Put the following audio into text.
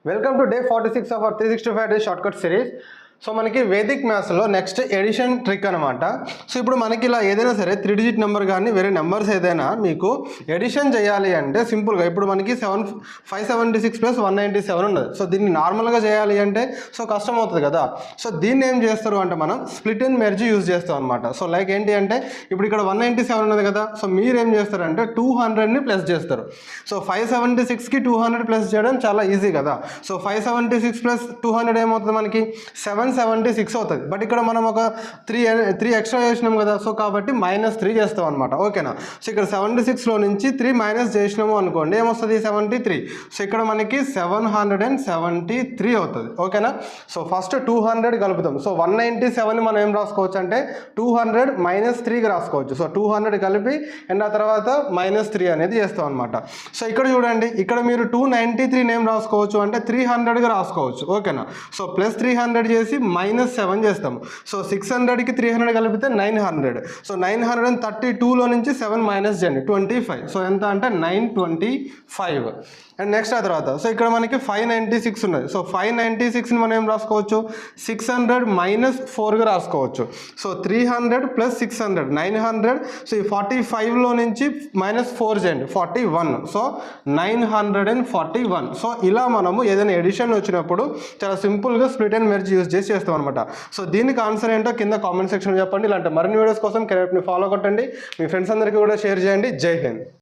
Welcome to day 46 of our 365 days shortcut series. So మనకి Vedic మ్యాథ్స్లో next edition trick అనమాట. So ఇప్పుడు మనకి ఇలా ఏదైనా సరే 3 డిజిట్ నెంబర్ కానీ వేరే నెంబర్స్ ఏదైనా మీకు ఎడిషన్ చేయాలి అంటే సింపుల్గా ఇప్పుడు మనకి 576 ప్లస్ 197 ఉన్నది. సో దీన్ని నార్మల్గా చేయాలి అంటే సో కష్టం అవుతుంది కదా. సో దీన్ని ఏం చేస్తారు అంటే మనం స్ప్లిట్ అండ్ మెర్జ్ యూజ్ చేస్తాం అనమాట. సో లైక్ ఏంటి అంటే ఇప్పుడు ఇక్కడ 197 ఉన్నది కదా. సో మీరు ఏం చేస్తారంటే 200ని ప్లస్ చేస్తారు. సో 576కి 200 ప్లస్ చేయడం చాలా ఈజీ కదా. సో 576 ప్లస్ 200 ఏమవుతుంది మనకి 776 అవుతుంది. బట్ ఇక్కడ మనం ఒక 3 ఎక్స్ట్రా చేసినాం కదా. సో కాబట్టి -3 చేస్తాం అనమాట. ఓకేనా. సో ఇక్కడ 76లో నుంచి 3 మైనస్ చేసినాము అనుకోండి ఏమొస్తుంది 73. సో ఇక్కడ మనకి 773 అవుతుంది. ఓకేనా. సో ఫస్ట్ 200 కలుపుతాం. సో 197 మనం ఏం రాసుకోవచ్చు అంటే 200 -3కి రాసుకోవచ్చు. సో 200 కలిపి అండ్ ఆ తర్వాత -3 అనేది చేస్తాం అనమాట. సో ఇక్కడ చూడండి ఇక్కడ మీరు 293 ఏం రాసుకోవచ్చు అంటే 300గా రాసుకోవచ్చు. ఓకేనా. సో ప్లస్ 300 చేసి -7 చేస్తాము. సో 600కి 300 కలిపితే 900. సో 932లో నుంచి 7 మైనస్ చేయండి 25. సో ఎంత అంటే 925. అండ్ నెక్స్ట్ ఆ తర్వాత సో ఇక్కడ మనకి 596 ఉన్నది. సో 596ని మనం ఏం రాసుకోవచ్చు 600 -4గా రాసుకోవచ్చు. So 300 plus 600 900. సో ఈ 45లో నుంచి -4 చేయండి 41. సో 941. సో ఇలా మనము ఏదైనా ఎడిషన్ వచ్చినప్పుడు చాలా సింపుల్గా స్ప్లిట్ అండ్ మెర్జ్ యూజ్ చేసి చేస్తాం అనమాట. సో దీనికి ఆన్సర్ ఏంటో కింద కామెంట్ సెక్షన్లో చెప్పండి. ఇలాంటి మరిన్ని వీడియోస్ కోసం కెరీర్ని ఫాలో కొట్టండి. మీ ఫ్రెండ్స్ అందరికీ కూడా షేర్ చేయండి. జై హింద్.